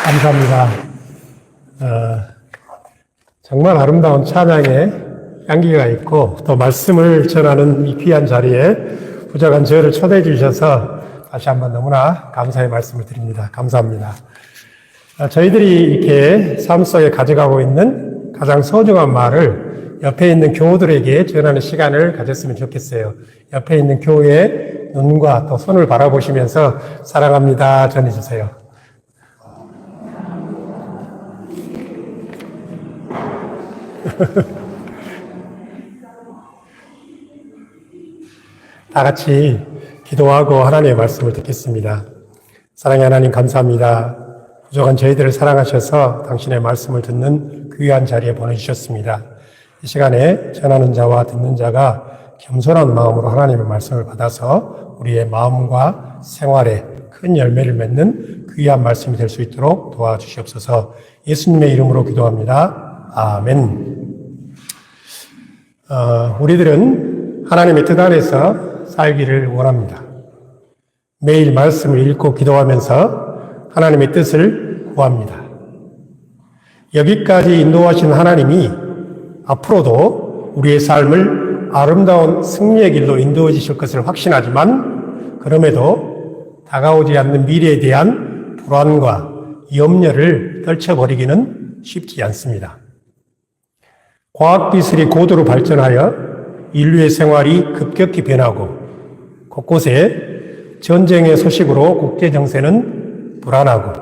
감사합니다. 정말 아름다운 찬양에 향기가 있고 또 말씀을 전하는 이 귀한 자리에 부족한 저를 초대해 주셔서 다시 한번 너무나 감사의 말씀을 드립니다. 감사합니다. 저희들이 이렇게 삶 속에 가져가고 있는 가장 소중한 말을 옆에 있는 교우들에게 전하는 시간을 가졌으면 좋겠어요. 옆에 있는 교우의 눈과 또 손을 바라보시면서 사랑합니다 전해주세요. 다 같이 기도하고 하나님의 말씀을 듣겠습니다. 사랑의 하나님 감사합니다. 부족한 저희들을 사랑하셔서 당신의 말씀을 듣는 귀한 자리에 보내주셨습니다. 이 시간에 전하는 자와 듣는 자가 겸손한 마음으로 하나님의 말씀을 받아서 우리의 마음과 생활에 큰 열매를 맺는 귀한 말씀이 될 수 있도록 도와주시옵소서. 예수님의 이름으로 기도합니다. 아멘. 우리들은 하나님의 뜻 안에서 살기를 원합니다. 매일 말씀을 읽고 기도하면서 하나님의 뜻을 구합니다. 여기까지 인도하신 하나님이 앞으로도 우리의 삶을 아름다운 승리의 길로 인도해 주실 것을 확신하지만 그럼에도 다가오지 않는 미래에 대한 불안과 염려를 떨쳐버리기는 쉽지 않습니다. 과학기술이 고도로 발전하여 인류의 생활이 급격히 변하고 곳곳에 전쟁의 소식으로 국제정세는 불안하고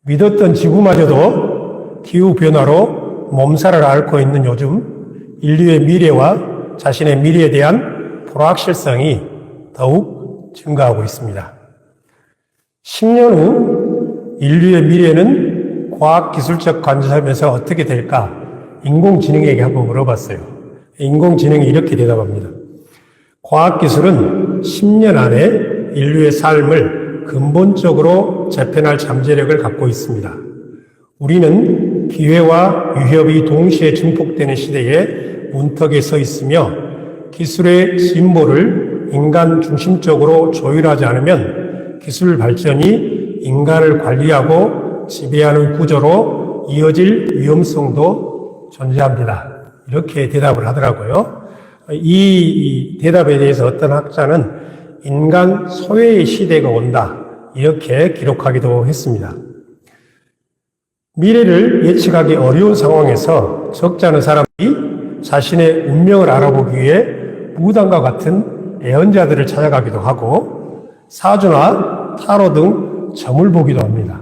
믿었던 지구마저도 기후변화로 몸살을 앓고 있는 요즘 인류의 미래와 자신의 미래에 대한 불확실성이 더욱 증가하고 있습니다. 10년 후 인류의 미래는 과학기술적 관점에서 어떻게 될까? 인공지능에게 한번 물어봤어요. 인공지능이 이렇게 대답합니다. 과학기술은 10년 안에 인류의 삶을 근본적으로 재편할 잠재력을 갖고 있습니다. 우리는 기회와 위협이 동시에 증폭되는 시대에 문턱에 서 있으며 기술의 진보를 인간 중심적으로 조율하지 않으면 기술 발전이 인간을 관리하고 지배하는 구조로 이어질 위험성도 존재합니다. 이렇게 대답을 하더라고요. 이 대답에 대해서 어떤 학자는 인간 소외의 시대가 온다. 이렇게 기록하기도 했습니다. 미래를 예측하기 어려운 상황에서 적지 않은 사람들이 자신의 운명을 알아보기 위해 무당과 같은 예언자들을 찾아가기도 하고 사주나 타로 등 점을 보기도 합니다.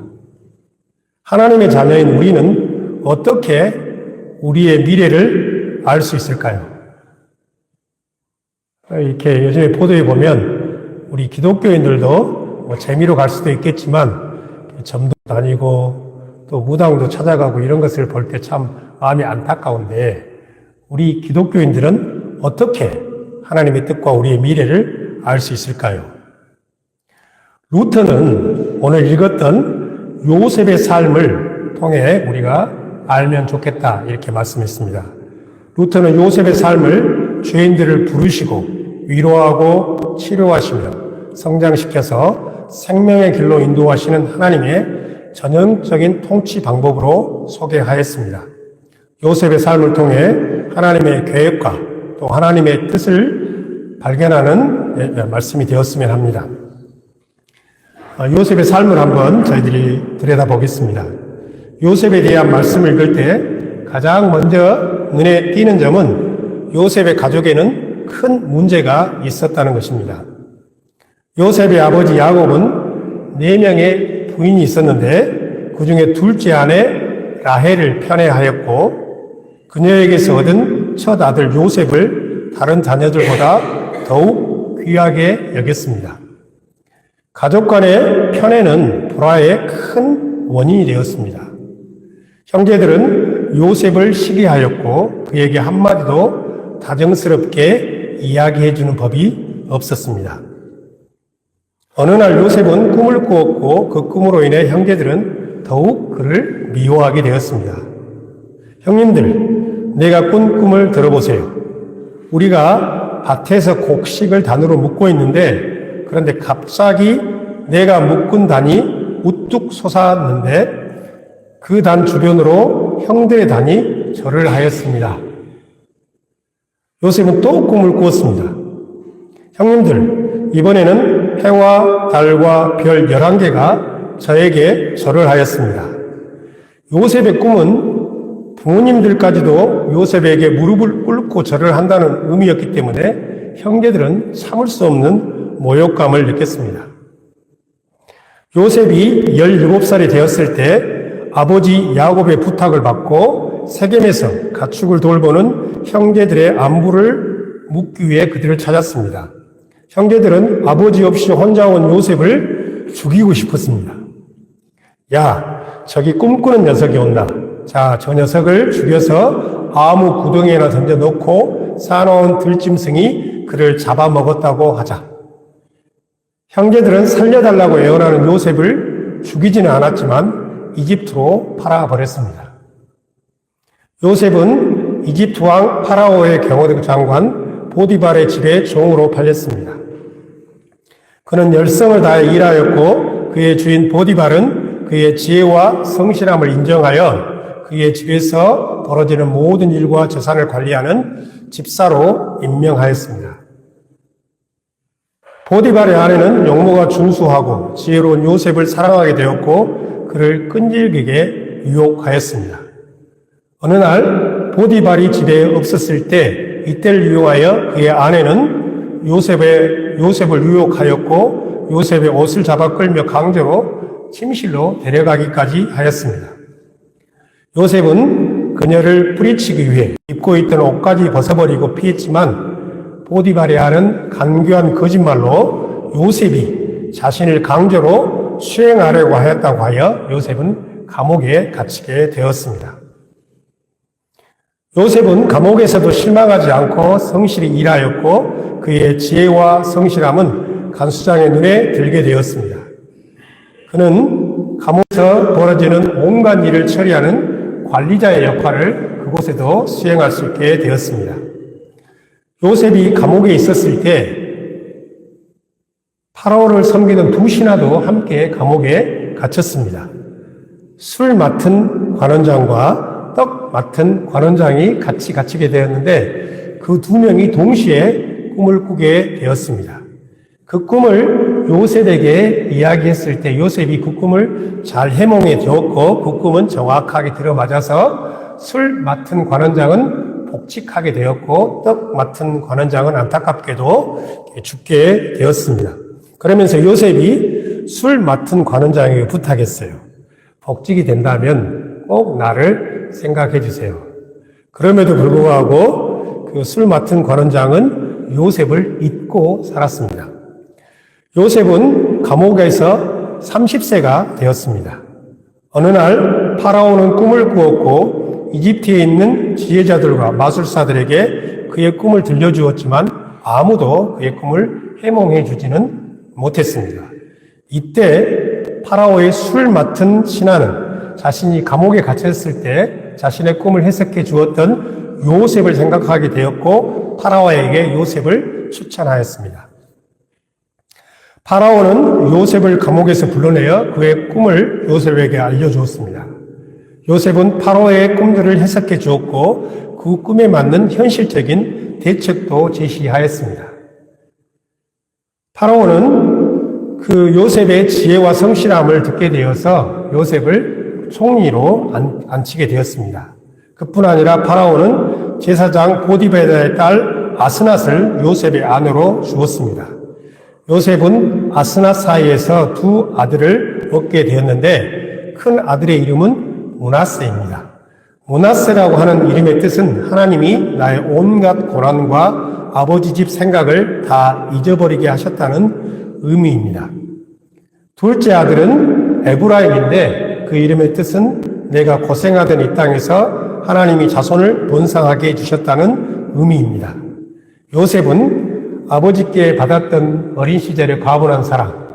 하나님의 자녀인 우리는 어떻게 우리의 미래를 알 수 있을까요? 이렇게 요즘에 보도에 보면 우리 기독교인들도 재미로 갈 수도 있겠지만 점도 다니고 또 무당도 찾아가고 이런 것을 볼 때 참 마음이 안타까운데 우리 기독교인들은 어떻게 하나님의 뜻과 우리의 미래를 알 수 있을까요? 루터는 오늘 읽었던 요셉의 삶을 통해 우리가 알면 좋겠다 이렇게 말씀했습니다. 루터는 요셉의 삶을 죄인들을 부르시고 위로하고 치료하시며 성장시켜서 생명의 길로 인도하시는 하나님의 전형적인 통치 방법으로 소개하였습니다. 요셉의 삶을 통해 하나님의 계획과 또 하나님의 뜻을 발견하는 말씀이 되었으면 합니다. 요셉의 삶을 한번 저희들이 들여다보겠습니다. 요셉에 대한 말씀을 읽을 때 가장 먼저 눈에 띄는 점은 요셉의 가족에는 큰 문제가 있었다는 것입니다. 요셉의 아버지 야곱은 4명의 부인이 있었는데 그 중에 둘째 아내 라헬을 편애하였고 그녀에게서 얻은 첫 아들 요셉을 다른 자녀들보다 더욱 귀하게 여겼습니다. 가족 간의 편애는 불화의 큰 원인이 되었습니다. 형제들은 요셉을 시기하였고 그에게 한마디도 다정스럽게 이야기해주는 법이 없었습니다. 어느 날 요셉은 꿈을 꾸었고 그 꿈으로 인해 형제들은 더욱 그를 미워하게 되었습니다. 형님들, 내가 꾼 꿈을 들어보세요. 우리가 밭에서 곡식을 단으로 묶고 있는데 그런데 갑자기 내가 묶은 단이 우뚝 솟았는데 그 단 주변으로 형들의 단이 절을 하였습니다. 요셉은 또 꿈을 꾸었습니다. 형님들, 이번에는 해와 달과 별 11개가 저에게 절을 하였습니다. 요셉의 꿈은 부모님들까지도 요셉에게 무릎을 꿇고 절을 한다는 의미였기 때문에 형제들은 참을 수 없는 모욕감을 느꼈습니다. 요셉이 17살이 되었을 때 아버지 야곱의 부탁을 받고 세겜에서 가축을 돌보는 형제들의 안부를 묻기 위해 그들을 찾았습니다. 형제들은 아버지 없이 혼자 온 요셉을 죽이고 싶었습니다. 야, 저기 꿈꾸는 녀석이 온다. 자, 저 녀석을 죽여서 아무 구덩이에나 던져놓고 쌓아놓은 들짐승이 그를 잡아먹었다고 하자. 형제들은 살려달라고 애원하는 요셉을 죽이지는 않았지만 이집트로 팔아버렸습니다. 요셉은 이집트 왕 파라오의 경호장관 보디발의 집에 종으로 팔렸습니다. 그는 열성을 다해 일하였고 그의 주인 보디발은 그의 지혜와 성실함을 인정하여 그의 집에서 벌어지는 모든 일과 재산을 관리하는 집사로 임명하였습니다. 보디발의 아내는 용모가 준수하고 지혜로운 요셉을 사랑하게 되었고 그를 끈질기게 유혹하였습니다. 어느 날 보디발이 집에 없었을 때 이때를 이용하여 그의 아내는 요셉을 유혹하였고 요셉의 옷을 잡아 끌며 강제로 침실로 데려가기까지 하였습니다. 요셉은 그녀를 뿌리치기 위해 입고 있던 옷까지 벗어버리고 피했지만 보디발의 아는 간교한 거짓말로 요셉이 자신을 강제로 수행하려고 하였다고 하여 요셉은 감옥에 갇히게 되었습니다. 요셉은 감옥에서도 실망하지 않고 성실히 일하였고 그의 지혜와 성실함은 간수장의 눈에 들게 되었습니다. 그는 감옥에서 벌어지는 온갖 일을 처리하는 관리자의 역할을 그곳에도 수행할 수 있게 되었습니다. 요셉이 감옥에 있었을 때 파라오를 섬기던 두 신하도 함께 감옥에 갇혔습니다. 술 맡은 관원장과 떡 맡은 관원장이 같이 갇히게 되었는데 그 두 명이 동시에 꿈을 꾸게 되었습니다. 그 꿈을 요셉에게 이야기했을 때 요셉이 그 꿈을 잘 해몽해 주었고 그 꿈은 정확하게 들어맞아서 술 맡은 관원장은 복직하게 되었고 떡 맡은 관원장은 안타깝게도 죽게 되었습니다. 그러면서 요셉이 술 맡은 관원장에게 부탁했어요. 복직이 된다면 꼭 나를 생각해 주세요. 그럼에도 불구하고 그 술 맡은 관원장은 요셉을 잊고 살았습니다. 요셉은 감옥에서 30세가 되었습니다. 어느 날 파라오는 꿈을 꾸었고 이집트에 있는 지혜자들과 마술사들에게 그의 꿈을 들려주었지만 아무도 그의 꿈을 해몽해 주지는 못했습니다. 이때 파라오의 술 맡은 신하는 자신이 감옥에 갇혔을 때 자신의 꿈을 해석해 주었던 요셉을 생각하게 되었고 파라오에게 요셉을 추천하였습니다. 파라오는 요셉을 감옥에서 불러내어 그의 꿈을 요셉에게 알려주었습니다. 요셉은 파라오의 꿈들을 해석해 주었고 그 꿈에 맞는 현실적인 대책도 제시하였습니다. 파라오는 그 요셉의 지혜와 성실함을 듣게 되어서 요셉을 총리로 앉히게 되었습니다. 그뿐 아니라 파라오는 제사장 보디발의 딸 아스낫을 요셉의 아내로 주었습니다. 요셉은 아스낫 사이에서 두 아들을 얻게 되었는데 큰 아들의 이름은 므낫세입니다. 므낫세라고 하는 이름의 뜻은 하나님이 나의 온갖 고난과 아버지 집 생각을 다 잊어버리게 하셨다는 의미입니다. 둘째 아들은 에브라임인데 그 이름의 뜻은 내가 고생하던 이 땅에서 하나님이 자손을 번성하게 해주셨다는 의미입니다. 요셉은 아버지께 받았던 어린 시절의 과분한 사랑,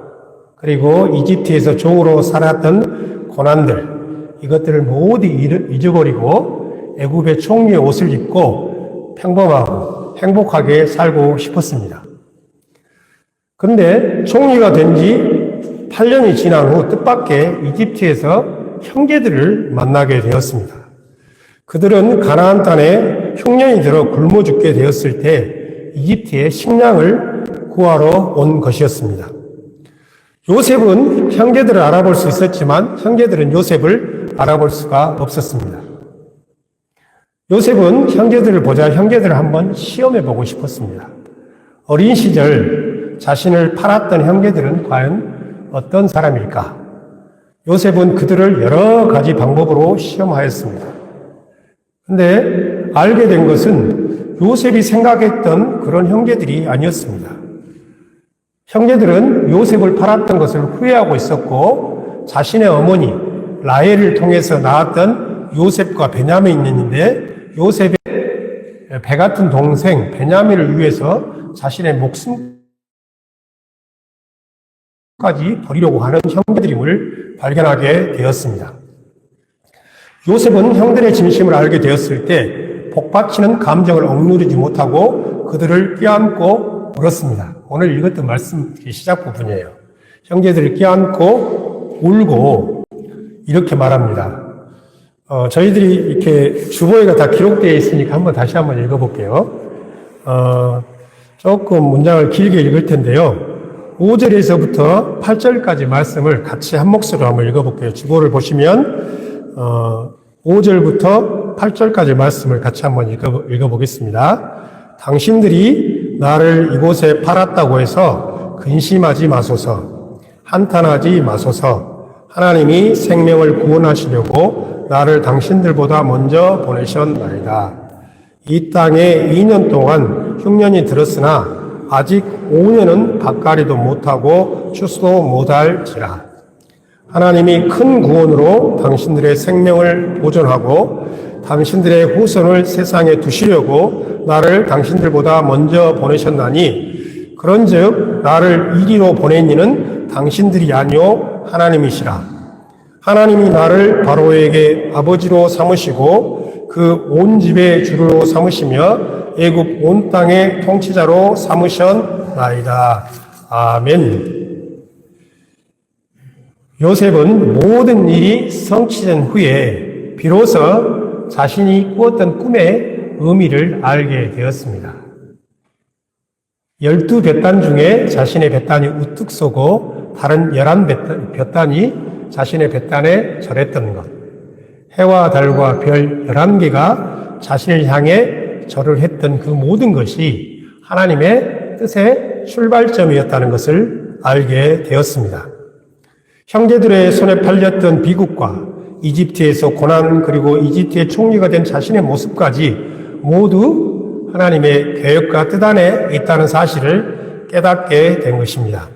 그리고 이집트에서 종으로 살았던 고난들, 이것들을 모두 잊어버리고 애굽의 총리의 옷을 입고 평범하고 행복하게 살고 싶었습니다. 그런데 총리가 된 지 8년이 지난 후 뜻밖의 이집트에서 형제들을 만나게 되었습니다. 그들은 가나안 땅에 흉년이 들어 굶어 죽게 되었을 때 이집트에 식량을 구하러 온 것이었습니다. 요셉은 형제들을 알아볼 수 있었지만 형제들은 요셉을 알아볼 수가 없었습니다. 요셉은 형제들을 보자 형제들을 한번 시험해 보고 싶었습니다. 어린 시절 자신을 팔았던 형제들은 과연 어떤 사람일까? 요셉은 그들을 여러 가지 방법으로 시험하였습니다. 근데 알게 된 것은 요셉이 생각했던 그런 형제들이 아니었습니다. 형제들은 요셉을 팔았던 것을 후회하고 있었고 자신의 어머니 라헬을 통해서 낳았던 요셉과 베냐민이 있는데 요셉의 배 같은 동생 베냐민을 위해서 자신의 목숨까지 버리려고 하는 형제들임을 발견하게 되었습니다. 요셉은 형들의 진심을 알게 되었을 때 복받치는 감정을 억누르지 못하고 그들을 껴안고 울었습니다. 오늘 읽었던 말씀 시작 부분이에요. 형제들을 껴안고 울고 이렇게 말합니다. 저희들이 이렇게 주보에가 다 기록되어 있으니까 다시 한번 읽어볼게요. 조금 문장을 길게 읽을 텐데요. 5절에서부터 8절까지 말씀을 같이 한 목소리로 한번 읽어볼게요. 주보를 보시면 5절부터 8절까지 말씀을 같이 한번 읽어보겠습니다. 당신들이 나를 이곳에 팔았다고 해서 근심하지 마소서, 한탄하지 마소서. 하나님이 생명을 구원하시려고 나를 당신들보다 먼저 보내셨나이다. 이 땅에 2년 동안 흉년이 들었으나 아직 5년은 밭가리도 못하고 추수도 못할지라. 하나님이 큰 구원으로 당신들의 생명을 보존하고 당신들의 후손을 세상에 두시려고 나를 당신들보다 먼저 보내셨나니 그런즉 나를 이리로 보낸 이는 당신들이 아니요 하나님이시라. 하나님이 나를 바로에게 아버지로 삼으시고 그 온 집의 주로 삼으시며 애굽 온 땅의 통치자로 삼으셨나이다. 아멘. 요셉은 모든 일이 성취된 후에 비로소 자신이 꾸었던 꿈의 의미를 알게 되었습니다. 12볏단 중에 자신의 볏단이 우뚝 서고 다른 11볏단이 자신의 볏단에 절했던 것. 해와 달과 별 11개가 자신을 향해 절을 했던 그 모든 것이 하나님의 뜻의 출발점이었다는 것을 알게 되었습니다. 형제들의 손에 팔렸던 비극과 이집트에서 고난 그리고 이집트의 총리가 된 자신의 모습까지 모두 하나님의 계획과 뜻 안에 있다는 사실을 깨닫게 된 것입니다.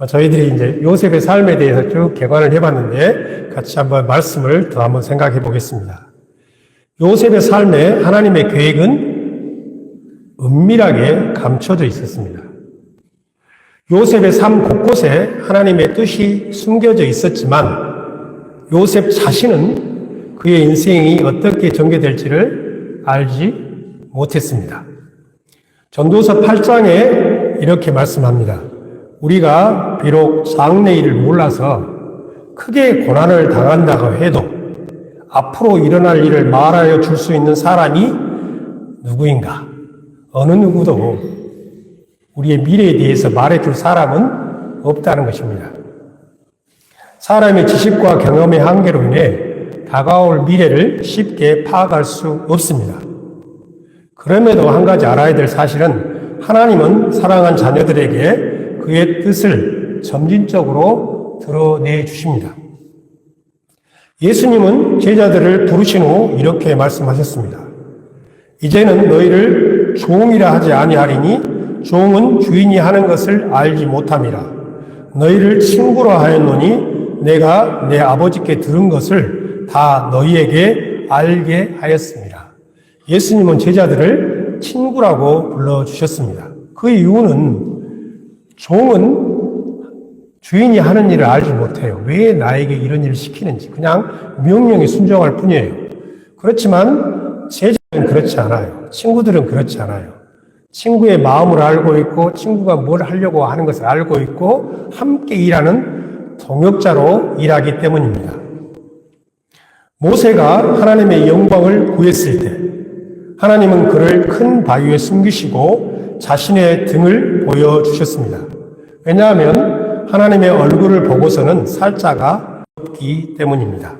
저희들이 이제 요셉의 삶에 대해서 쭉 개관을 해봤는데 같이 한번 말씀을 더 한번 생각해 보겠습니다. 요셉의 삶에 하나님의 계획은 은밀하게 감춰져 있었습니다. 요셉의 삶 곳곳에 하나님의 뜻이 숨겨져 있었지만 요셉 자신은 그의 인생이 어떻게 전개될지를 알지 못했습니다. 전도서 8장에 이렇게 말씀합니다. 우리가 비록 장래일을 몰라서 크게 고난을 당한다고 해도 앞으로 일어날 일을 말하여 줄 수 있는 사람이 누구인가? 어느 누구도 우리의 미래에 대해서 말해줄 사람은 없다는 것입니다. 사람의 지식과 경험의 한계로 인해 다가올 미래를 쉽게 파악할 수 없습니다. 그럼에도 한 가지 알아야 될 사실은 하나님은 사랑한 자녀들에게 그의 뜻을 점진적으로 드러내 주십니다. 예수님은 제자들을 부르신 후 이렇게 말씀하셨습니다. 이제는 너희를 종이라 하지 아니하리니 종은 주인이 하는 것을 알지 못함이라. 너희를 친구라 하였노니 내가 내 아버지께 들은 것을 다 너희에게 알게 하였습니다. 예수님은 제자들을 친구라고 불러주셨습니다. 그 이유는 종은 주인이 하는 일을 알지 못해요. 왜 나에게 이런 일을 시키는지 그냥 명령에 순종할 뿐이에요. 그렇지만 제자들은 그렇지 않아요. 친구들은 그렇지 않아요. 친구의 마음을 알고 있고 친구가 뭘 하려고 하는 것을 알고 있고 함께 일하는 동역자로 일하기 때문입니다. 모세가 하나님의 영광을 구했을 때 하나님은 그를 큰 바위에 숨기시고 자신의 등을 보여주셨습니다. 왜냐하면 하나님의 얼굴을 보고서는 살자가 없기 때문입니다.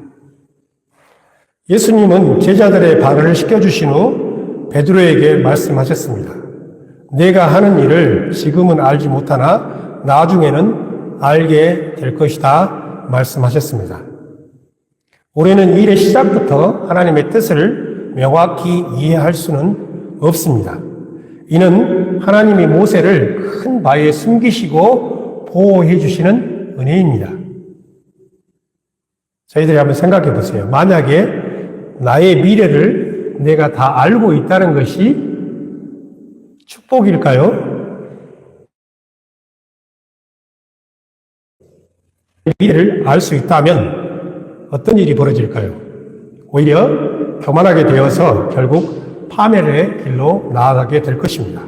예수님은 제자들의 발을 씻겨주신 후 베드로에게 말씀하셨습니다. 내가 하는 일을 지금은 알지 못하나 나중에는 알게 될 것이다 말씀하셨습니다. 우리는 일의 시작부터 하나님의 뜻을 명확히 이해할 수는 없습니다. 이는 하나님이 모세를 큰 바위에 숨기시고 보호해 주시는 은혜입니다. 저희들이 한번 생각해 보세요. 만약에 나의 미래를 내가 다 알고 있다는 것이 축복일까요? 미래를 알 수 있다면 어떤 일이 벌어질까요? 오히려 교만하게 되어서 결국 파멸의 길로 나아가게 될 것입니다.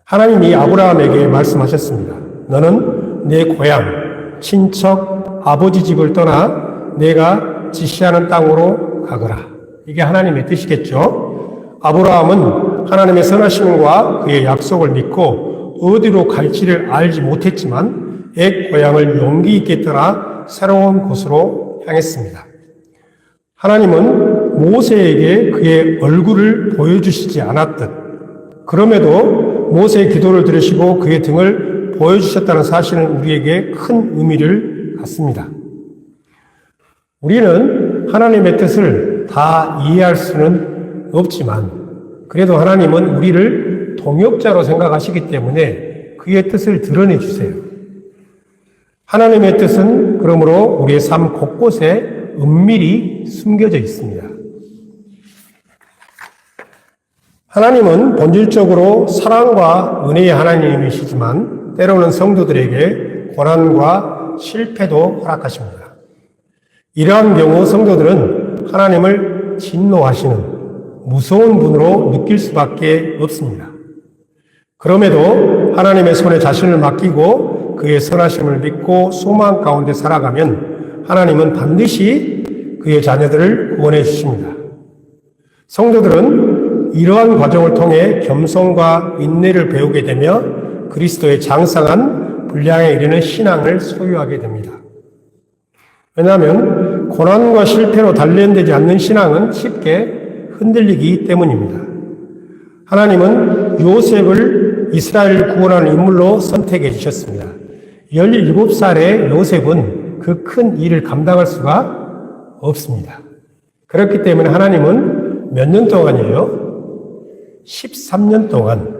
하나님이 아브라함에게 말씀하셨습니다. 너는 내 고향, 친척, 아버지 집을 떠나 내가 지시하는 땅으로 가거라. 이게 하나님의 뜻이겠죠. 아브라함은 하나님의 선하심과 그의 약속을 믿고 어디로 갈지를 알지 못했지만 옛 고향을 용기 있게 떠나 새로운 곳으로 향했습니다. 하나님은 모세에게 그의 얼굴을 보여주시지 않았듯 그럼에도 모세의 기도를 들으시고 그의 등을 보여주셨다는 사실은 우리에게 큰 의미를 갖습니다. 우리는 하나님의 뜻을 다 이해할 수는 없지만 그래도 하나님은 우리를 동역자로 생각하시기 때문에 그의 뜻을 드러내 주세요. 하나님의 뜻은 그러므로 우리의 삶 곳곳에 은밀히 숨겨져 있습니다. 하나님은 본질적으로 사랑과 은혜의 하나님이시지만 때로는 성도들에게 고난과 실패도 허락하십니다. 이러한 경우 성도들은 하나님을 진노하시는 무서운 분으로 느낄 수밖에 없습니다. 그럼에도 하나님의 손에 자신을 맡기고 그의 선하심을 믿고 소망 가운데 살아가면 하나님은 반드시 그의 자녀들을 구원해 주십니다. 성도들은 이러한 과정을 통해 겸손과 인내를 배우게 되며 그리스도의 장성한 분량에 이르는 신앙을 소유하게 됩니다. 왜냐하면 고난과 실패로 단련되지 않는 신앙은 쉽게 흔들리기 때문입니다. 하나님은 요셉을 이스라엘을 구원하는 인물로 선택해 주셨습니다. 17살의 요셉은 그 큰 일을 감당할 수가 없습니다. 그렇기 때문에 하나님은 몇 년 동안이에요? 13년 동안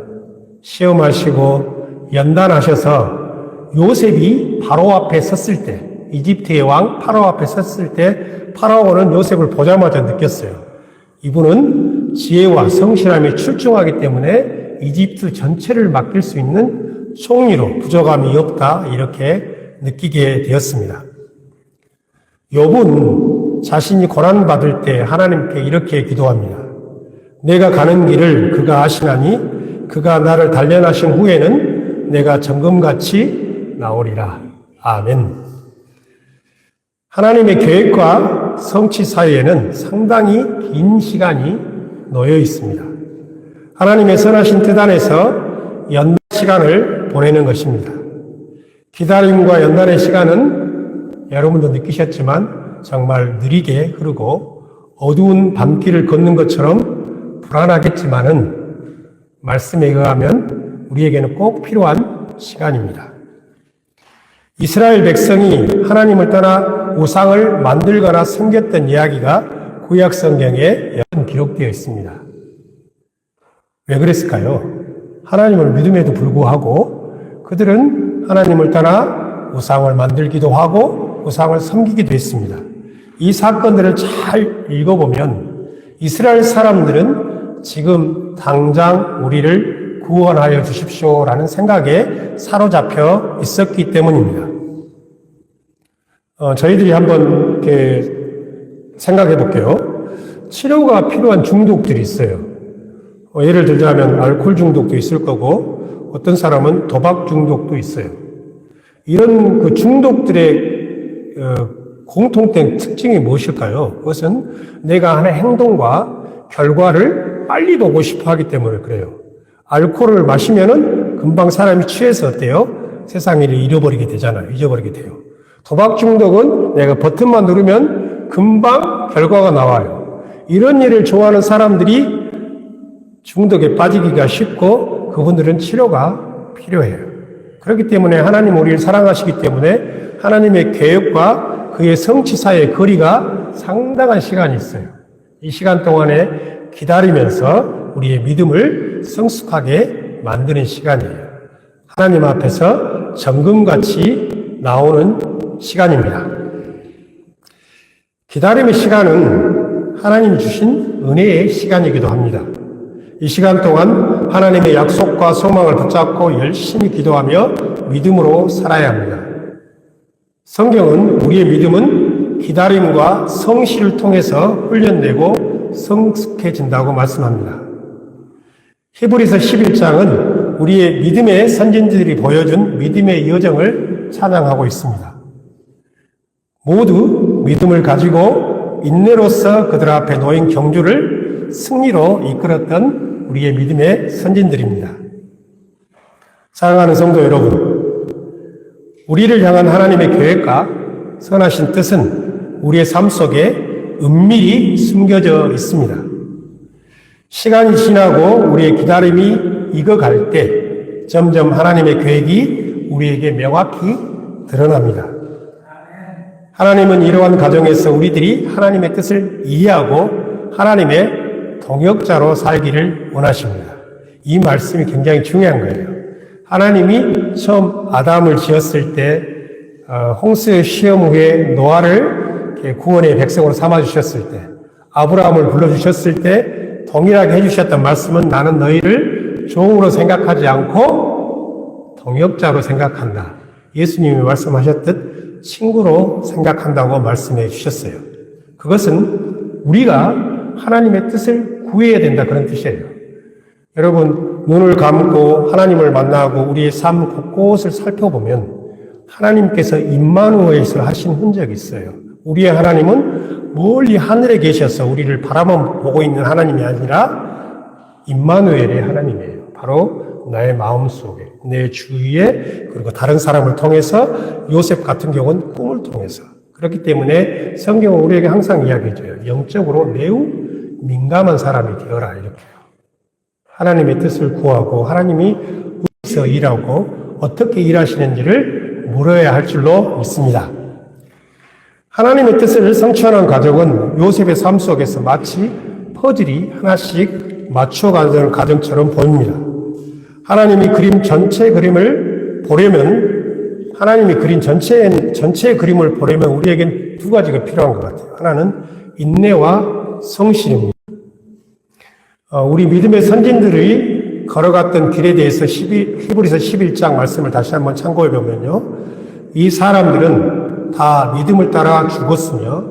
시험하시고 연단하셔서 요셉이 바로 앞에 섰을 때, 이집트의 왕 파라오 앞에 섰을 때 파라오는 요셉을 보자마자 느꼈어요. 이분은 지혜와 성실함이 출중하기 때문에 이집트 전체를 맡길 수 있는 총리로 부족함이 없다 이렇게 느끼게 되었습니다. 욥은 자신이 고난받을 때 하나님께 이렇게 기도합니다. 내가 가는 길을 그가 아시나니 그가 나를 단련하신 후에는 내가 정금같이 나오리라. 아멘. 하나님의 계획과 성취 사이에는 상당히 긴 시간이 놓여 있습니다. 하나님의 선하신 뜻 안에서 연단 시간을 보내는 것입니다. 기다림과 연단의 시간은 여러분도 느끼셨지만 정말 느리게 흐르고 어두운 밤길을 걷는 것처럼 불안하겠지만은 말씀에 의하면 우리에게는 꼭 필요한 시간입니다. 이스라엘 백성이 하나님을 떠나 우상을 만들거나 섬겼던 이야기가 구약 성경에 기록되어 있습니다. 왜 그랬을까요? 하나님을 믿음에도 불구하고 그들은 하나님을 떠나 우상을 만들기도 하고 우상을 섬기기도 했습니다. 이 사건들을 잘 읽어보면 이스라엘 사람들은 지금 당장 우리를 구원하여 주십시오라는 생각에 사로잡혀 있었기 때문입니다. 저희들이 한번 이렇게 생각해 볼게요. 치료가 필요한 중독들이 있어요. 예를 들자면 알코올 중독도 있을 거고 어떤 사람은 도박 중독도 있어요. 이런 그 중독들의 공통된 특징이 무엇일까요? 그것은 내가 하는 행동과 결과를 빨리 보고 싶어 하기 때문에 그래요. 알코올을 마시면은 금방 사람이 취해서 어때요? 세상 일을 잃어버리게 되잖아요. 잊어버리게 돼요. 도박 중독은 내가 버튼만 누르면 금방 결과가 나와요. 이런 일을 좋아하는 사람들이 중독에 빠지기가 쉽고 그분들은 치료가 필요해요. 그렇기 때문에 하나님 우리를 사랑하시기 때문에 하나님의 계획과 그의 성취 사이의 거리가 상당한 시간이 있어요. 이 시간 동안에 기다리면서 우리의 믿음을 성숙하게 만드는 시간이에요. 하나님 앞에서 정금같이 나오는 시간입니다. 기다림의 시간은 하나님이 주신 은혜의 시간이기도 합니다. 이 시간 동안 하나님의 약속과 소망을 붙잡고 열심히 기도하며 믿음으로 살아야 합니다. 성경은 우리의 믿음은 기다림과 성실을 통해서 훈련되고 성숙해진다고 말씀합니다. 히브리서 11장은 우리의 믿음의 선진들이 보여준 믿음의 여정을 찬양하고 있습니다. 모두 믿음을 가지고 인내로서 그들 앞에 놓인 경주를 승리로 이끌었던 우리의 믿음의 선진들입니다. 사랑하는 성도 여러분, 우리를 향한 하나님의 계획과 선하신 뜻은 우리의 삶 속에 은밀히 숨겨져 있습니다. 시간이 지나고 우리의 기다림이 익어갈 때 점점 하나님의 계획이 우리에게 명확히 드러납니다. 하나님은 이러한 과정에서 우리들이 하나님의 뜻을 이해하고 하나님의 동역자로 살기를 원하십니다. 이 말씀이 굉장히 중요한 거예요. 하나님이 처음 아담을 지었을 때 홍수의 시험 후에 노아를 구원의 백성으로 삼아주셨을 때 아브라함을 불러주셨을 때 동일하게 해주셨던 말씀은 나는 너희를 종으로 생각하지 않고 동역자로 생각한다. 예수님이 말씀하셨듯 친구로 생각한다고 말씀해 주셨어요. 그것은 우리가 하나님의 뜻을 구해야 된다 그런 뜻이에요. 여러분 눈을 감고 하나님을 만나고 우리의 삶 곳곳을 살펴보면 하나님께서 임마누엘을 하신 흔적이 있어요. 우리의 하나님은 멀리 하늘에 계셔서 우리를 바라만 보고 있는 하나님이 아니라 임마누엘의 하나님이에요. 바로 나의 마음속에, 내 주위에, 그리고 다른 사람을 통해서, 요셉 같은 경우는 꿈을 통해서. 그렇기 때문에 성경은 우리에게 항상 이야기해줘요. 영적으로 매우 민감한 사람이 되어라 이렇게요. 하나님의 뜻을 구하고 하나님이 어디서 일하고 어떻게 일하시는지를 물어야 할 줄로 믿습니다. 하나님의 뜻을 성취하는 과정은 요셉의 삶 속에서 마치 퍼즐이 하나씩 맞춰가는 과정처럼 보입니다. 하나님이 그림 전체 그림을 보려면 하나님이 그린 전체의 그림을 보려면 우리에겐 두 가지가 필요한 것 같아요. 하나는 인내와 성실입니다. 우리 믿음의 선진들이 걸어갔던 길에 대해서 히브리서 11장 말씀을 다시 한번 참고해 보면요. 이 사람들은 다 믿음을 따라 죽었으며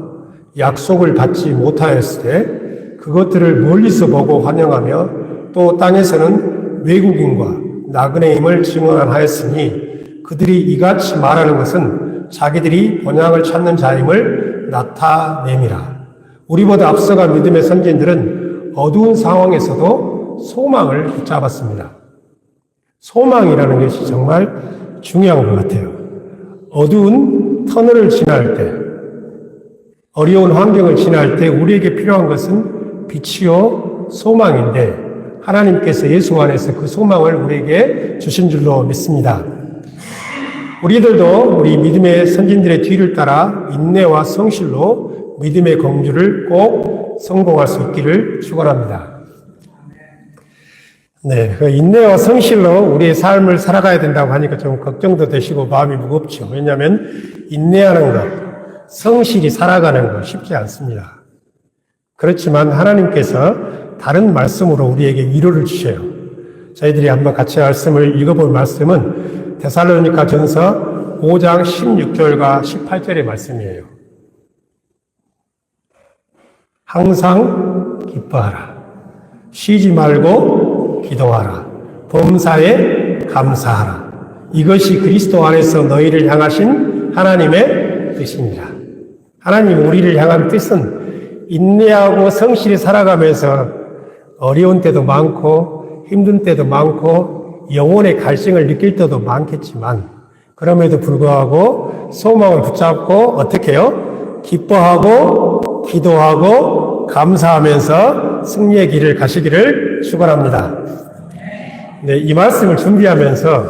약속을 받지 못하였을 때 그것들을 멀리서 보고 환영하며 또 땅에서는 외국인과 나그네임을 증언하였으니 그들이 이같이 말하는 것은 자기들이 본향을 찾는 자임을 나타냄이라. 우리보다 앞서간 믿음의 선진들은 어두운 상황에서도 소망을 붙잡았습니다. 소망이라는 것이 정말 중요한 것 같아요. 어두운 터널을 지날 때, 어려운 환경을 지날 때 우리에게 필요한 것은 빛이요 소망인데 하나님께서 예수 안에서 그 소망을 우리에게 주신 줄로 믿습니다. 우리들도 우리 믿음의 선진들의 뒤를 따라 인내와 성실로 믿음의 공주를 꼭 성공할 수 있기를 축원합니다. 네, 그 인내와 성실로 우리의 삶을 살아가야 된다고 하니까 좀 걱정도 되시고 마음이 무겁죠. 왜냐하면 인내하는 것, 성실히 살아가는 것 쉽지 않습니다. 그렇지만 하나님께서 다른 말씀으로 우리에게 위로를 주셔요. 저희들이 한번 같이 말씀을 읽어볼 말씀은 데살로니가 전서 5장 16절과 18절의 말씀이에요. 항상 기뻐하라. 쉬지 말고 기도하라. 범사에 감사하라. 이것이 그리스도 안에서 너희를 향하신 하나님의 뜻입니다. 하나님 우리를 향한 뜻은 인내하고 성실히 살아가면서 어려운 때도 많고 힘든 때도 많고 영혼의 갈증을 느낄 때도 많겠지만 그럼에도 불구하고 소망을 붙잡고 어떻게 해요? 기뻐하고 기도하고 감사하면서 승리의 길을 가시기를 축원합니다. 네, 이 말씀을 준비하면서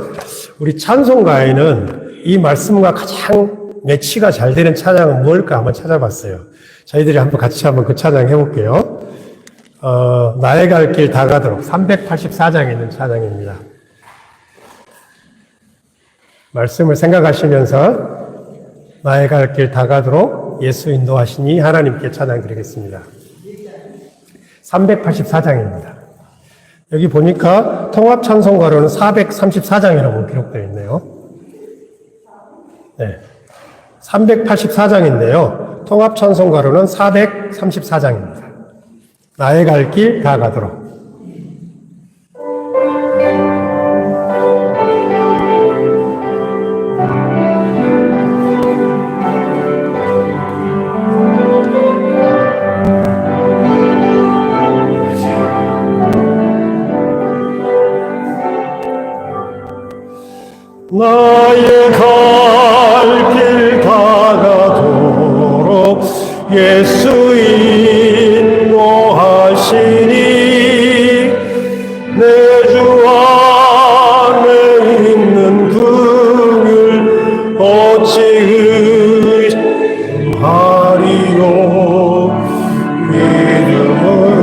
우리 찬송가에는 이 말씀과 가장 매치가 잘 되는 찬양은 무엇일까 한번 찾아봤어요. 저희들이 같이 한번 그 찬양 해볼게요. 나의 갈 길 다 가도록 384장에 있는 찬양입니다. 말씀을 생각하시면서 나의 갈 길 다 가도록 예수 인도하시니 하나님께 찬양 드리겠습니다. 384장입니다. 여기 보니까 통합 찬송가로는 434장이라고 기록되어 있네요. 네. 384장인데요. 통합 찬송가로는 434장입니다. 나의 갈 길 다 가도록. 나의 갈 길 다 가도록 예수 인도하시니 내 주 안에 있는 긍휼 어찌 의하리요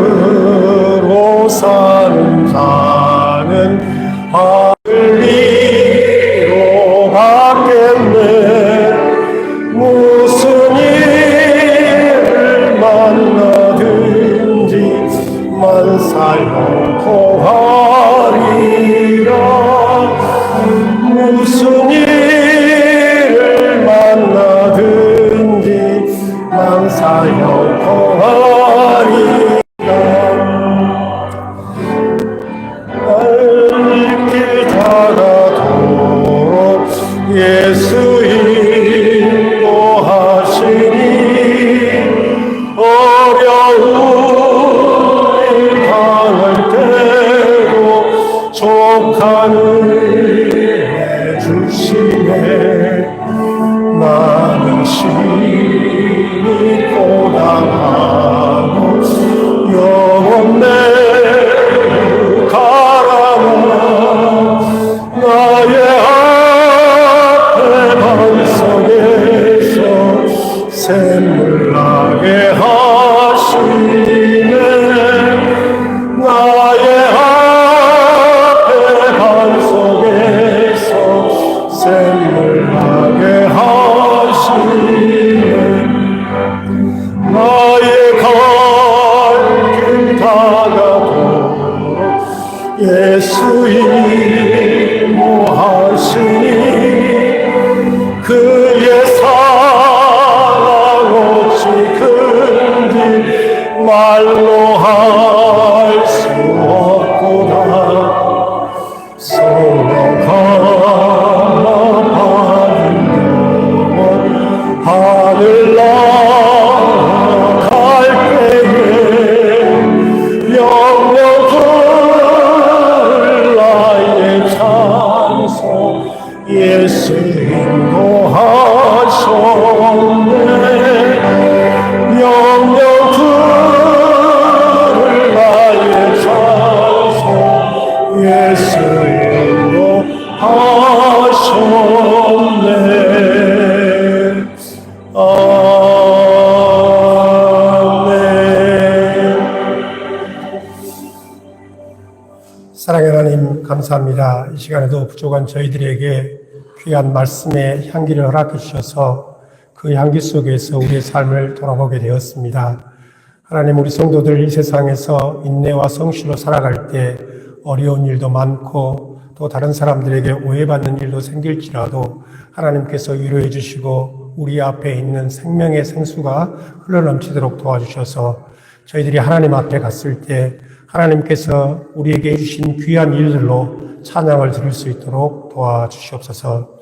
믿음으로 사는 자는 무슨 일을 만나든지 만사여 고하리라 무슨 일을 만나든지 만사여 고하리라 갈 길 다 가도록 예수 인도하시니 어려운 일 당할 때도 족한 은혜 주시네 나는 심히 고단하고 영원 내로 가라마 나의 샘물 나게 하시네 나의 앞에 반석에서 샘물 나게 하시네 나의 갈 길 다 가도록 예수 인도하시니 그의 말로 할 수 없구나 성령아 받은 영원 하늘 나갈 때에 영원한 나의 찬송 예수 인도하셨네 영영 예수 인도하셨네 아멘. 사랑의 하나님 감사합니다. 이 시간에도 부족한 저희들에게 귀한 말씀의 향기를 허락해 주셔서 그 향기 속에서 우리의 삶을 돌아보게 되었습니다. 하나님 우리 성도들 이 세상에서 인내와 성실로 살아갈 때 어려운 일도 많고 또 다른 사람들에게 오해받는 일도 생길지라도 하나님께서 위로해 주시고 우리 앞에 있는 생명의 생수가 흘러넘치도록 도와주셔서 저희들이 하나님 앞에 갔을 때 하나님께서 우리에게 주신 귀한 일들로 찬양을 드릴 수 있도록 도와주시옵소서.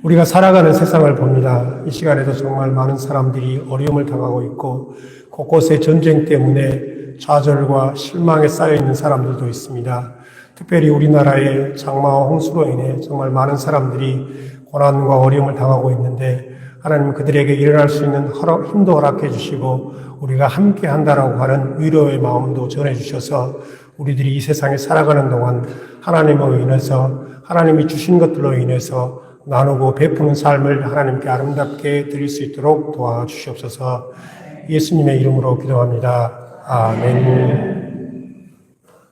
우리가 살아가는 세상을 봅니다. 이 시간에도 정말 많은 사람들이 어려움을 당하고 있고 곳곳에 전쟁 때문에 좌절과 실망에 쌓여 있는 사람들도 있습니다. 특별히 우리나라의 장마와 홍수로 인해 정말 많은 사람들이 고난과 어려움을 당하고 있는데 하나님 그들에게 일어날 수 있는 힘도 허락해 주시고 우리가 함께 한다라고 하는 위로의 마음도 전해 주셔서 우리들이 이 세상에 살아가는 동안 하나님으로 인해서 하나님이 주신 것들로 인해서 나누고 베푸는 삶을 하나님께 아름답게 드릴 수 있도록 도와주시옵소서. 예수님의 이름으로 기도합니다. 아멘.